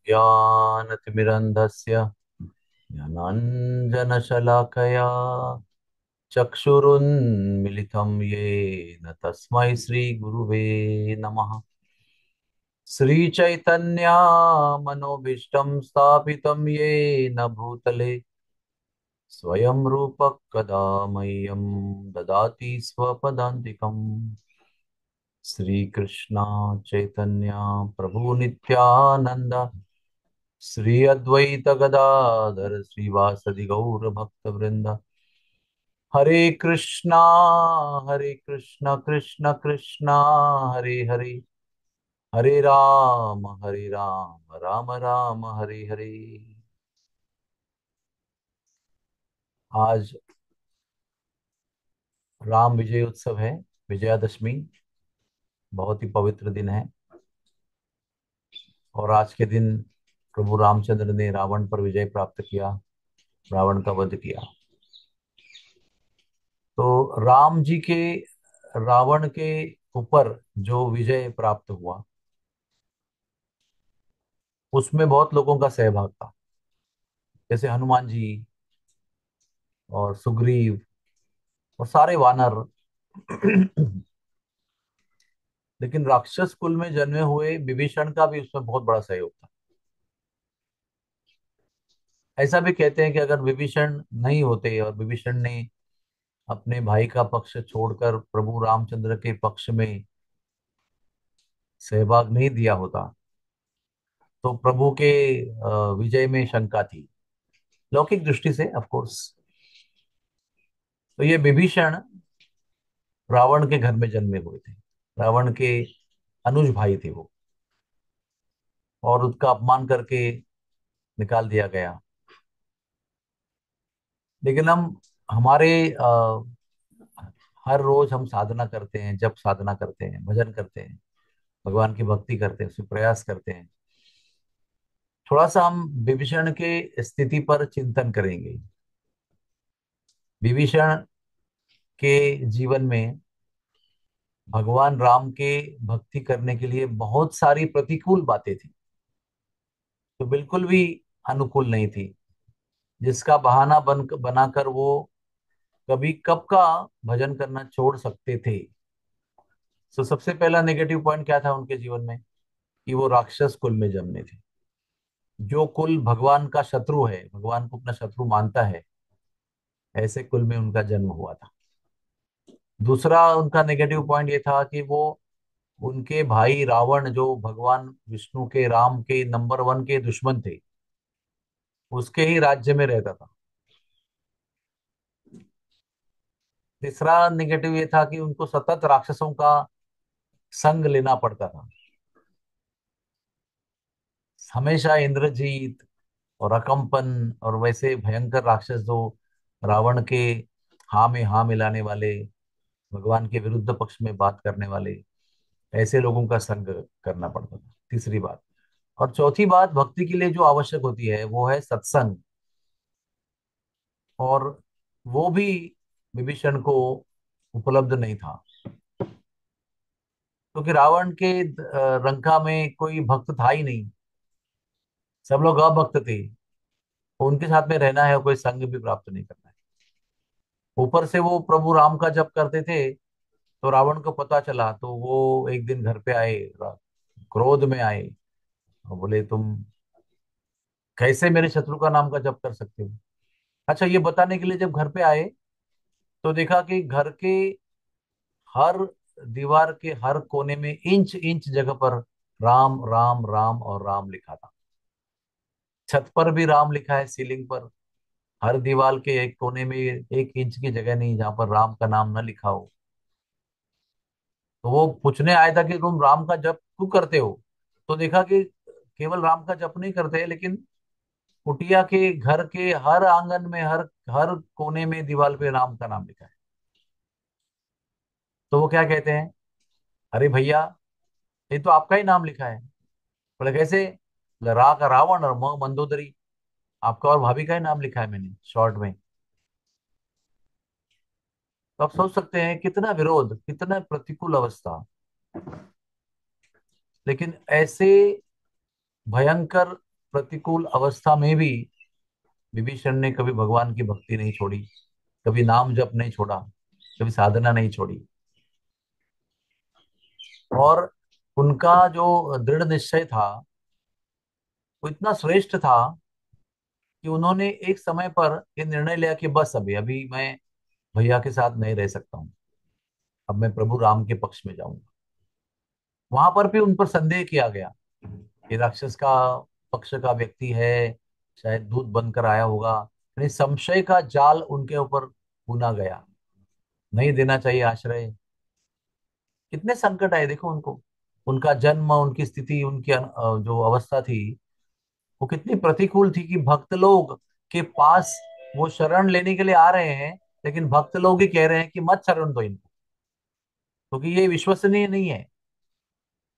ज्ञानतिमिरन्धस्य ज्ञानाञ्जनशलाकया चक्षुरुन्मिलितं येन तस्मै श्रीगुरुवे नमः। श्रीचैतन्या मनोभीष्टं स्थापितं येन भूतले स्वयं रूपः कदा मह्यं ददाति स्वपदान्तिकम्। श्रीकृष्ण चैतन्य प्रभु नित्यानंद श्री अद्वैत गदाधर श्रीवासदि गौर भक्त वृंद। हरे कृष्णा कृष्ण कृष्णा हरे हरे, हरे राम राम राम हरे हरे। आज राम विजय उत्सव है, विजयादशमी। बहुत ही पवित्र दिन है और आज के दिन प्रभु रामचंद्र ने रावण पर विजय प्राप्त किया, रावण का वध किया। तो राम जी के रावण के ऊपर जो विजय प्राप्त हुआ उसमें बहुत लोगों का सहभाग था, जैसे हनुमान जी और सुग्रीव और सारे वानर। लेकिन राक्षस कुल में जन्मे हुए विभीषण का भी उसमें बहुत बड़ा सहयोग था। ऐसा भी कहते हैं कि अगर विभीषण नहीं होते और विभीषण ने अपने भाई का पक्ष छोड़कर प्रभु रामचंद्र के पक्ष में सहभाग नहीं दिया होता तो प्रभु के विजय में शंका थी, लौकिक दृष्टि से ऑफ कोर्स। तो ये विभीषण रावण के घर में जन्मे हुए थे, रावण के अनुज भाई थे वो, और उसका अपमान करके निकाल दिया गया। लेकिन हम हमारे हर रोज हम साधना करते हैं, जप साधना करते हैं, भजन करते हैं, भगवान की भक्ति करते हैं, उससे प्रयास करते हैं। थोड़ा सा हम विभीषण के स्थिति पर चिंतन करेंगे। विभीषण के जीवन में भगवान राम के भक्ति करने के लिए बहुत सारी प्रतिकूल बातें थी, तो बिल्कुल भी अनुकूल नहीं थी, जिसका बहाना बनाकर वो कभी कब का भजन करना छोड़ सकते थे। तो सबसे पहला नेगेटिव पॉइंट क्या था उनके जीवन में, कि वो राक्षस कुल में जन्मे थे। जो कुल भगवान का शत्रु है, भगवान को अपना शत्रु मानता है, ऐसे कुल में उनका जन्म हुआ था। दूसरा उनका नेगेटिव पॉइंट ये था कि वो उनके भाई रावण, जो भगवान विष्णु के राम के नंबर वन के दुश्मन थे, उसके ही राज्य में रहता था। तीसरा नेगेटिव ये था कि उनको सतत राक्षसों का संग लेना पड़ता था। हमेशा इंद्रजीत और अकंपन और वैसे भयंकर राक्षस जो रावण के हाँ में हाँ मिलाने वाले, भगवान के विरुद्ध पक्ष में बात करने वाले, ऐसे लोगों का संग करना पड़ता था, तीसरी बात। और चौथी बात, भक्ति के लिए जो आवश्यक होती है वो है सत्संग, और वो भी विभीषण को उपलब्ध नहीं था, क्योंकि रावण के लंका में कोई भक्त था ही नहीं, सब लोग अभक्त थे। उनके साथ में रहना है, कोई संग भी प्राप्त नहीं करना है। ऊपर से वो प्रभु राम का जप करते थे, तो रावण को पता चला तो वो एक दिन घर पे आए, क्रोध में आए और बोले तुम कैसे मेरे शत्रु का नाम का जप कर सकते हो। अच्छा, ये बताने के लिए जब घर पे आए तो देखा कि घर के हर दीवार के हर कोने में इंच इंच जगह पर राम राम राम और राम लिखा था। छत पर भी राम लिखा है, सीलिंग पर, हर दीवार के एक कोने में एक इंच की जगह नहीं जहां पर राम का नाम न लिखा हो। तो वो पूछने आया था कि तुम राम का जप क्यों करते हो। तो देखा कि केवल राम का जप नहीं करते, लेकिन कुटिया के घर के हर आंगन में, हर हर कोने में दीवार पे राम का नाम लिखा है। तो वो क्या कहते हैं, अरे भैया, ये तो आपका ही नाम लिखा है। बोले कैसे? बोले, रा का रावण और म मंदोदरी, आपका और भाभी का ही नाम लिखा है मैंने शॉर्ट में। तो आप सोच सकते हैं कितना विरोध, कितना प्रतिकूल अवस्था। लेकिन ऐसे भयंकर प्रतिकूल अवस्था में भी विभीषण ने कभी भगवान की भक्ति नहीं छोड़ी, कभी नाम जप नहीं छोड़ा, कभी साधना नहीं छोड़ी। और उनका जो दृढ़ निश्चय था वो इतना श्रेष्ठ था कि उन्होंने एक समय पर ये निर्णय लिया कि बस अभी अभी मैं भैया के साथ नहीं रह सकता हूँ, अब मैं प्रभु राम के पक्ष में जाऊंगा। वहां पर भी उन पर संदेह किया गया, ये राक्षस का पक्ष का व्यक्ति है, शायद दूत बनकर आया होगा, यानी संशय का जाल उनके ऊपर बुना गया, नहीं देना चाहिए आश्रय। कितने संकट आए देखो उनको, उनका जन्म, उनकी स्थिति, उनकी जो अवस्था थी वो कितनी प्रतिकूल थी कि भक्त लोग के पास वो शरण लेने के लिए आ रहे हैं, लेकिन भक्त लोग ही कह रहे हैं कि मत शरण दो इनको, क्योंकि ये विश्वसनीय नहीं है,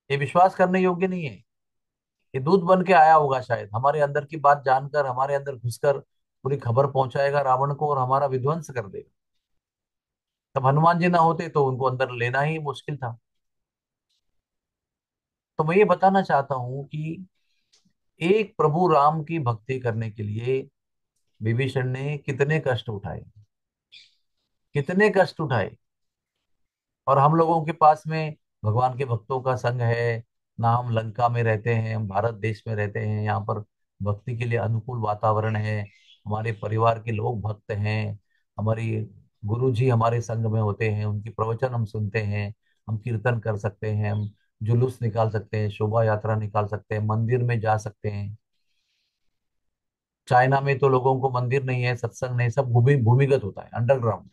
ये विश्वास करने योग्य नहीं है। ये दूत बन के आया होगा, शायद हमारे अंदर की बात जानकर हमारे अंदर घुसकर पूरी खबर पहुंचाएगा रावण को और हमारा विध्वंस कर देगा। तब हनुमान जी ना होते तो उनको अंदर लेना ही मुश्किल था। तो मैं ये बताना चाहता हूं कि एक प्रभु राम की भक्ति करने के लिए विभीषण ने कितने कष्ट उठाए, कितने कष्ट उठाए। और हम लोगों के पास में भगवान के भक्तों का संग है ना, हम लंका में रहते हैं, हम भारत देश में रहते हैं, यहाँ पर भक्ति के लिए अनुकूल वातावरण है, हमारे परिवार के लोग भक्त हैं, हमारी गुरु जी हमारे संग में होते हैं, उनकी प्रवचन हम सुनते हैं, हम कीर्तन कर सकते हैं, हम जुलूस निकाल सकते हैं, शोभा यात्रा निकाल सकते हैं, मंदिर में जा सकते हैं। चाइना में तो लोगों को मंदिर नहीं है, सत्संग नहीं, सब भूमिगत होता है, अंडरग्राउंड।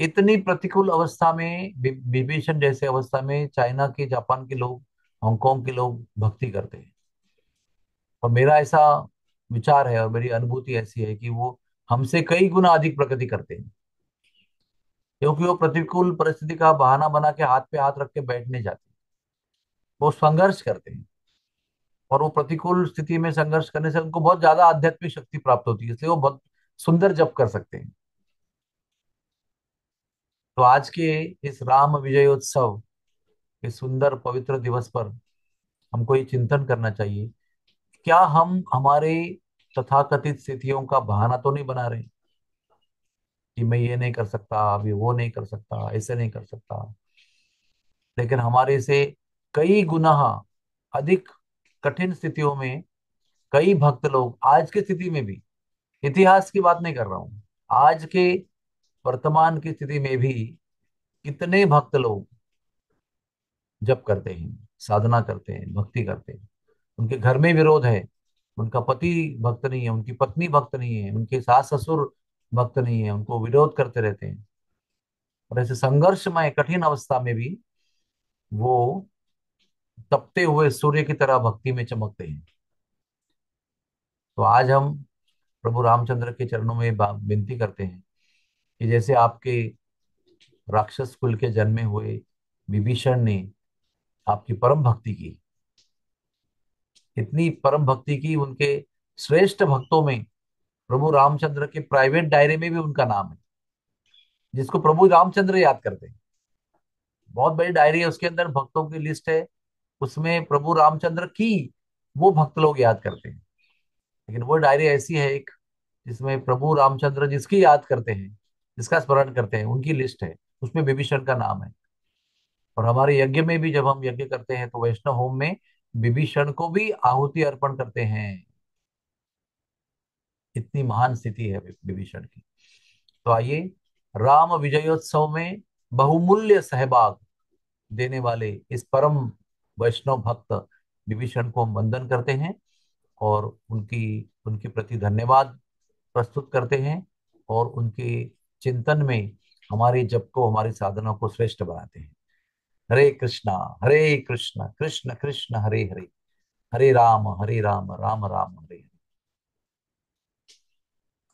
इतनी प्रतिकूल अवस्था में विभीषण जैसे अवस्था में चाइना के, जापान के लोग, हांगकांग के लोग भक्ति करते हैं। और मेरा ऐसा विचार है और मेरी अनुभूति ऐसी है कि वो हमसे कई गुना अधिक प्रगति करते हैं, क्योंकि वो प्रतिकूल परिस्थिति का बहाना बना के हाथ पे हाथ रख के बैठने जाते हैं, वो संघर्ष करते हैं। और वो प्रतिकूल स्थिति में संघर्ष करने से उनको बहुत ज्यादा आध्यात्मिक शक्ति प्राप्त होती है, इसलिए वो बहुत सुंदर जप कर सकते हैं। तो आज के इस राम विजयोत्सव, इस सुंदर पवित्र दिवस पर हमको ये चिंतन करना चाहिए, क्या हम हमारे तथाकथित स्थितियों का बहाना तो नहीं बना रहे कि मैं ये नहीं कर सकता, अभी वो नहीं कर सकता, ऐसे नहीं कर सकता, लेकिन हमारे से कई गुना अधिक कठिन स्थितियों में कई भक्त लोग आज की स्थिति में भी, इतिहास की बात नहीं कर रहा हूं, आज के वर्तमान की स्थिति में भी कितने भक्त लोग जप करते हैं, साधना करते हैं, भक्ति करते हैं। उनके घर में विरोध है, उनका पति भक्त नहीं है, उनकी पत्नी भक्त नहीं है, उनके सास ससुर भक्त नहीं है, उनको विरोध करते रहते हैं। और ऐसे संघर्षमय कठिन अवस्था में भी वो तपते हुए सूर्य की तरह भक्ति में चमकते हैं। तो आज हम प्रभु रामचंद्र के चरणों में विनती करते हैं कि जैसे आपके राक्षस कुल के जन्मे हुए विभीषण ने आपकी परम भक्ति की, इतनी परम भक्ति की, उनके श्रेष्ठ भक्तों में प्रभु रामचंद्र के प्राइवेट डायरी में भी उनका नाम है, जिसको प्रभु रामचंद्र याद करते हैं। बहुत बड़ी डायरी है, उसके अंदर भक्तों की लिस्ट है, उसमें प्रभु रामचंद्र की वो भक्त लोग याद करते हैं। लेकिन वो डायरी ऐसी है एक, जिसमें प्रभु रामचंद्र जिसकी याद करते हैं, जिसका स्मरण करते हैं, उनकी लिस्ट है, उसमें विभीषण का नाम है। और हमारे यज्ञ में भी जब हम यज्ञ करते हैं तो वैष्णव होम में विभीषण को भी आहुति अर्पण करते हैं। इतनी महान स्थिति है विभीषण की। तो आइए राम विजयोत्सव में बहुमूल्य सहभाग देने वाले इस परम वैष्णव भक्त विभीषण को हम वंदन करते हैं और उनकी उनके प्रति धन्यवाद प्रस्तुत करते हैं, और उनके चिंतन में हमारे जप को, हमारी साधना को श्रेष्ठ बनाते हैं। हरे कृष्णा कृष्ण कृष्ण हरे हरे, हरे राम राम राम हरे हरे।